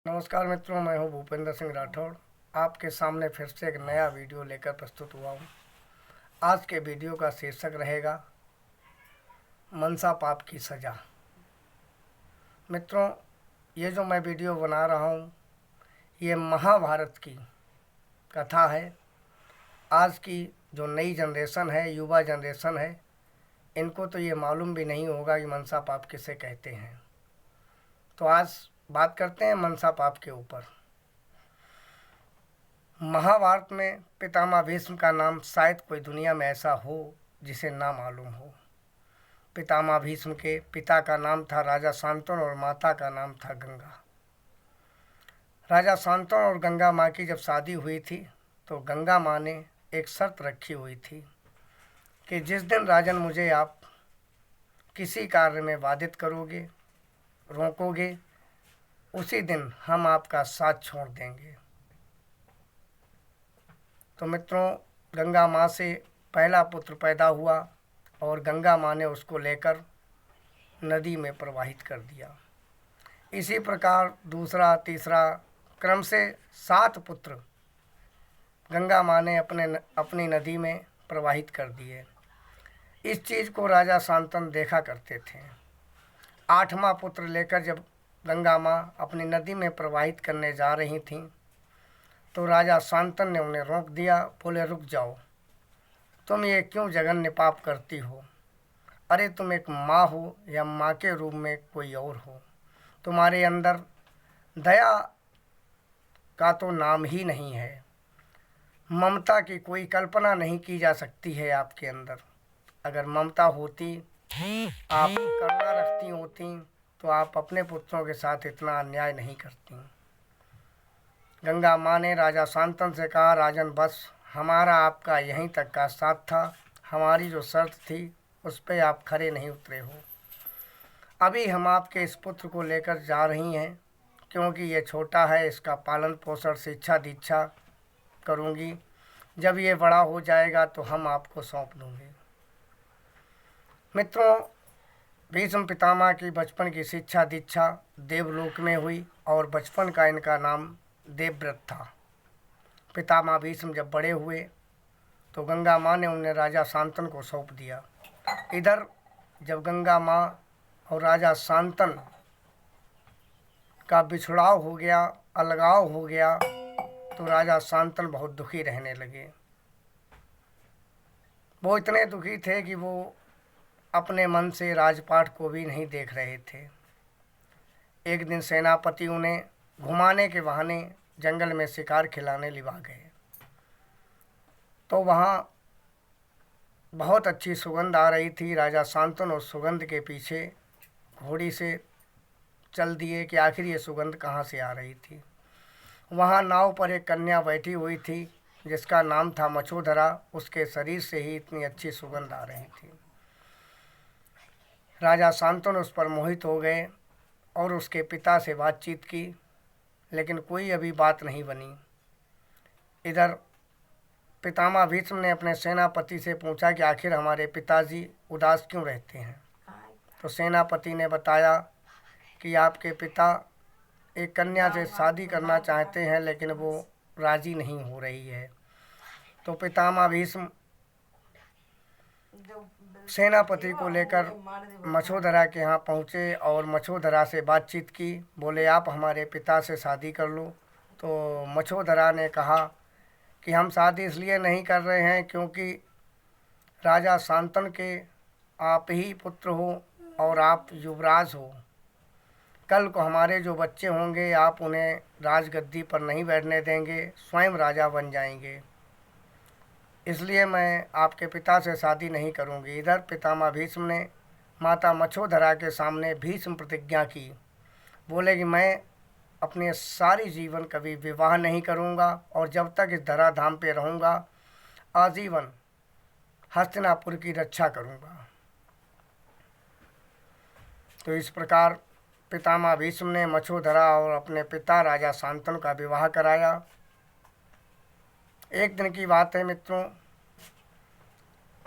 नमस्कार मित्रों, मैं हूं भूपेंद्र सिंह राठौड़। आपके सामने फिर से एक नया वीडियो लेकर प्रस्तुत हुआ हूं। आज के वीडियो का शीर्षक रहेगा मनसा पाप की सज़ा। मित्रों, ये जो मैं वीडियो बना रहा हूं, ये महाभारत की कथा है। आज की जो नई जनरेशन है, युवा जनरेशन है, इनको तो ये मालूम भी नहीं होगा कि मनसा पाप किसे कहते हैं। तो आज बात करते हैं मनसा पाप के ऊपर। महाभारत में पितामह भीष्म का नाम शायद कोई दुनिया में ऐसा हो जिसे ना मालूम हो। पितामह भीष्म के पिता का नाम था राजा शांतनु और माता का नाम था गंगा। राजा शांतनु और गंगा माँ की जब शादी हुई थी तो गंगा माँ ने एक शर्त रखी हुई थी कि जिस दिन राजन मुझे आप किसी कार्य में बाधित करोगे, रोकोगे, उसी दिन हम आपका साथ छोड़ देंगे। तो मित्रों, गंगा माँ से पहला पुत्र पैदा हुआ और गंगा माँ ने उसको लेकर नदी में प्रवाहित कर दिया। इसी प्रकार दूसरा, तीसरा, क्रम से 7 पुत्र गंगा माँ ने अपनी नदी में प्रवाहित कर दिए। इस चीज़ को राजा शांतनु देखा करते थे। 8वां पुत्र लेकर जब गंगा माँ अपनी नदी में प्रवाहित करने जा रही थीं तो राजा शांतनु ने उन्हें रोक दिया। बोले, रुक जाओ, तुम ये क्यों जघन्य पाप करती हो? अरे तुम एक माँ हो या माँ के रूप में कोई और हो। तुम्हारे अंदर दया का तो नाम ही नहीं है। ममता की कोई कल्पना नहीं की जा सकती है आपके अंदर। अगर ममता होती, आप करुणा रखती होती, तो आप अपने पुत्रों के साथ इतना अन्याय नहीं करती। गंगा माँ ने राजा शांतनु से कहा, राजन बस हमारा आपका यहीं तक का साथ था। हमारी जो शर्त थी उस पर आप खरे नहीं उतरे हो। अभी हम आपके इस पुत्र को लेकर जा रही हैं, क्योंकि ये छोटा है, इसका पालन पोषण शिक्षा दीक्षा करूँगी। जब ये बड़ा हो जाएगा तो हम आपको सौंप दूँगी। मित्रों, भीष्म पितामह की बचपन की शिक्षा दीक्षा देवलोक में हुई और बचपन का इनका नाम देवव्रत था। पितामह भीष्म जब बड़े हुए तो गंगा माँ ने उन्हें राजा शांतनु को सौंप दिया। इधर जब गंगा माँ और राजा शांतनु का बिछड़ाव हो गया, अलगाव हो गया, तो राजा शांतनु बहुत दुखी रहने लगे। वो इतने दुखी थे कि वो अपने मन से राजपाट को भी नहीं देख रहे थे। एक दिन सेनापति उन्हें घुमाने के बहाने जंगल में शिकार खिलाने लिवा गए। तो वहाँ बहुत अच्छी सुगंध आ रही थी। राजा शांतनु उस सुगंध के पीछे घोड़ी से चल दिए कि आखिर ये सुगंध कहाँ से आ रही थी। वहाँ नाव पर एक कन्या बैठी हुई थी जिसका नाम था मछोधरा। उसके शरीर से ही इतनी अच्छी सुगंध आ रही थी। राजा शांतनु उस पर मोहित हो गए और उसके पिता से बातचीत की, लेकिन कोई अभी बात नहीं बनी। इधर पितामह भीष्म ने अपने सेनापति से पूछा कि आखिर हमारे पिताजी उदास क्यों रहते हैं। तो सेनापति ने बताया कि आपके पिता एक कन्या से शादी करना चाहते हैं, लेकिन वो राजी नहीं हो रही है। तो पितामह भीष्म सेनापति को लेकर मछोधरा के यहाँ पहुँचे और मछोधरा से बातचीत की। बोले, आप हमारे पिता से शादी कर लो। तो मछोधरा ने कहा कि हम शादी इसलिए नहीं कर रहे हैं क्योंकि राजा शांतनु के आप ही पुत्र हो और आप युवराज हो। कल को हमारे जो बच्चे होंगे आप उन्हें राजगद्दी पर नहीं बैठने देंगे, स्वयं राजा बन जाएंगे, इसलिए मैं आपके पिता से शादी नहीं करूंगी। इधर पितामह भीष्म ने माता मछोधरा के सामने भीष्म प्रतिज्ञा की। बोले कि मैं अपने सारी जीवन कभी विवाह नहीं करूंगा और जब तक इस धराधाम पे रहूंगा आजीवन हस्तिनापुर की रक्षा करूंगा। तो इस प्रकार पितामह भीष्म ने मछोधरा और अपने पिता राजा शांतनु का विवाह कराया। एक दिन की बात है मित्रों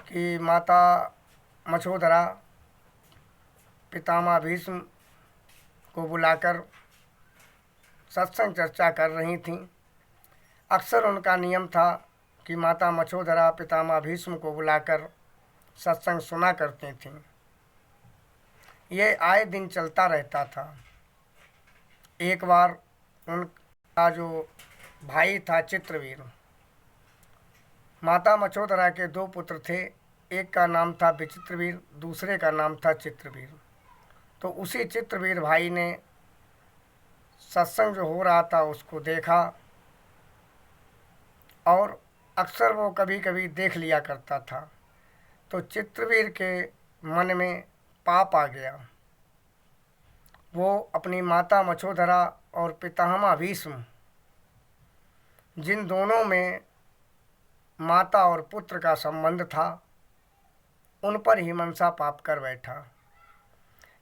कि माता मछोधरा पितामह भीष्म को बुलाकर सत्संग चर्चा कर रही थीं। अक्सर उनका नियम था कि माता मछोधरा पितामह भीष्म को बुलाकर सत्संग सुना करती थीं। ये आए दिन चलता रहता था। एक बार उनका जो भाई था चित्रवीर, माता मछोधरा के 2 पुत्र थे, एक का नाम था विचित्रवीर, दूसरे का नाम था चित्रवीर। तो उसी चित्रवीर भाई ने सत्संग जो हो रहा था उसको देखा और अक्सर वो कभी कभी देख लिया करता था। तो चित्रवीर के मन में पाप आ गया। वो अपनी माता मछोधरा और पितामह भीष्म, जिन दोनों में माता और पुत्र का संबंध था, उन पर ही मनसा पाप कर बैठा।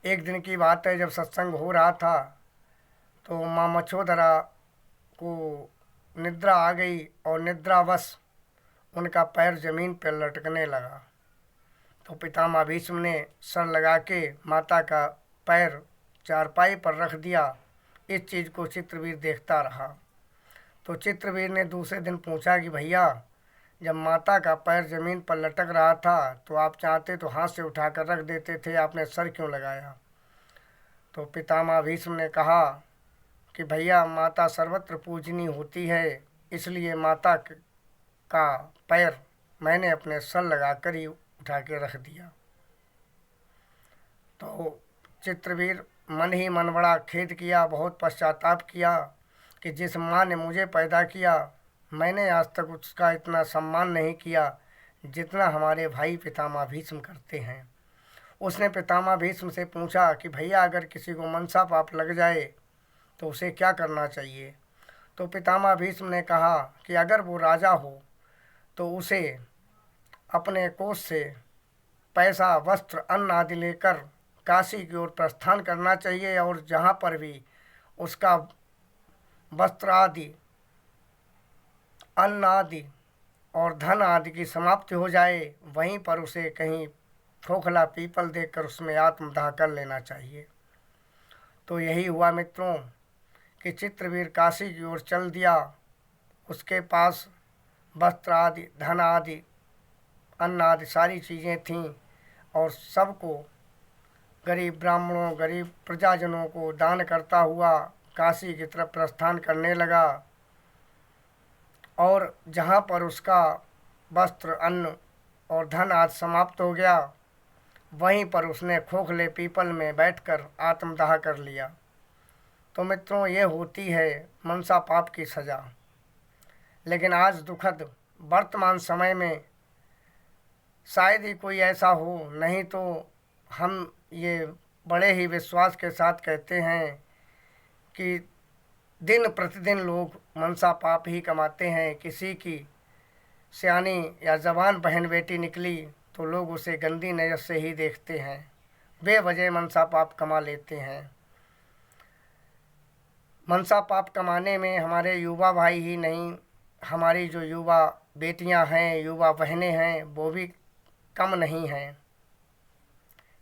एक दिन की बात है, जब सत्संग हो रहा था तो माँ मछोधरा को निद्रा आ गई और निद्रावश उनका पैर जमीन पर लटकने लगा। तो पितामह भीष्म ने सर लगा के माता का पैर चारपाई पर रख दिया। इस चीज़ को चित्रवीर देखता रहा। तो चित्रवीर ने दूसरे दिन पूछा कि भैया, जब माता का पैर ज़मीन पर लटक रहा था तो आप चाहते तो हाथ से उठाकर रख देते थे, आपने सर क्यों लगाया? तो पितामह भीष्म ने कहा कि भैया, माता सर्वत्र पूजनीय होती है, इसलिए माता का पैर मैंने अपने सर लगाकर ही उठा के रख दिया। तो चित्रवीर मन ही मन बड़ा खेद किया, बहुत पश्चाताप किया कि जिस माँ ने मुझे पैदा किया, मैंने आज तक उसका इतना सम्मान नहीं किया जितना हमारे भाई पितामह भीष्म करते हैं। उसने पितामह भीष्म से पूछा कि भैया, अगर किसी को मनसा पाप लग जाए तो उसे क्या करना चाहिए? तो पितामह भीष्म ने कहा कि अगर वो राजा हो तो उसे अपने कोष से पैसा, वस्त्र, अन्न आदि लेकर काशी की ओर प्रस्थान करना चाहिए और जहाँ पर भी उसका वस्त्र आदि, अन्न आदि और धन आदि की समाप्ति हो जाए, वहीं पर उसे कहीं खोखला पीपल देखकर उसमें आत्मदाह कर लेना चाहिए। तो यही हुआ मित्रों कि चित्रवीर काशी की ओर चल दिया। उसके पास वस्त्र आदि, धन आदि, अन्न आदि सारी चीज़ें थीं और सबको, गरीब ब्राह्मणों, गरीब प्रजाजनों को दान करता हुआ काशी की तरफ प्रस्थान करने लगा। और जहाँ पर उसका वस्त्र, अन्न और धन आदि समाप्त हो गया, वहीं पर उसने खोखले पीपल में बैठकर आत्मदाह कर लिया। तो मित्रों, ये होती है मनसा पाप की सज़ा। लेकिन आज दुखद वर्तमान समय में शायद ही कोई ऐसा हो, नहीं तो हम ये बड़े ही विश्वास के साथ कहते हैं कि दिन प्रतिदिन लोग मनसा पाप ही कमाते हैं। किसी की सियानी या जवान बहन बेटी निकली तो लोग उसे गंदी नज़र से ही देखते हैं, बेवजह मनसा पाप कमा लेते हैं। मनसा पाप कमाने में हमारे युवा भाई ही नहीं, हमारी जो युवा बेटियां हैं, युवा बहनें हैं, वो भी कम नहीं हैं।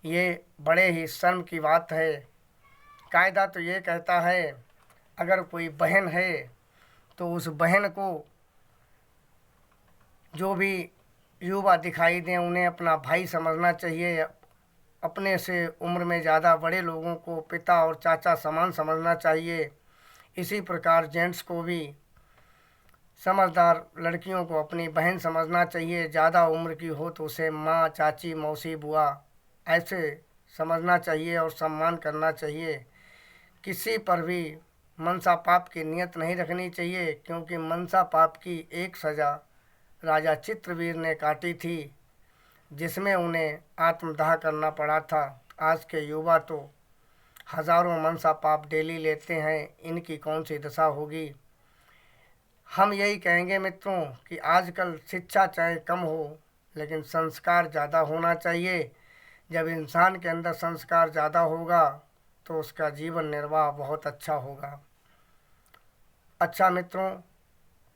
ये बड़े ही शर्म की बात है। कायदा तो ये कहता है, अगर कोई बहन है तो उस बहन को जो भी युवा दिखाई दें उन्हें अपना भाई समझना चाहिए। अपने से उम्र में ज़्यादा बड़े लोगों को पिता और चाचा समान समझना चाहिए। इसी प्रकार जेंट्स को भी समझदार लड़कियों को अपनी बहन समझना चाहिए। ज़्यादा उम्र की हो तो उसे माँ, चाची, मौसी, बुआ ऐसे समझना चाहिए और सम्मान करना चाहिए। किसी पर भी मनसा पाप की नियत नहीं रखनी चाहिए, क्योंकि मनसा पाप की एक सज़ा राजा चित्रवीर ने काटी थी, जिसमें उन्हें आत्मदाह करना पड़ा था। आज के युवा तो हज़ारों मनसा पाप डेली लेते हैं, इनकी कौन सी दशा होगी। हम यही कहेंगे मित्रों कि आजकल शिक्षा चाहे कम हो, लेकिन संस्कार ज़्यादा होना चाहिए। जब इंसान के अंदर संस्कार ज़्यादा होगा तो उसका जीवन निर्वाह बहुत अच्छा होगा। अच्छा मित्रों,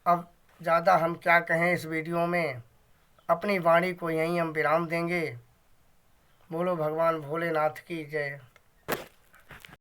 अब ज़्यादा हम क्या कहें इस वीडियो में, अपनी वाणी को यहीं हम विराम देंगे। बोलो भगवान भोलेनाथ की जय।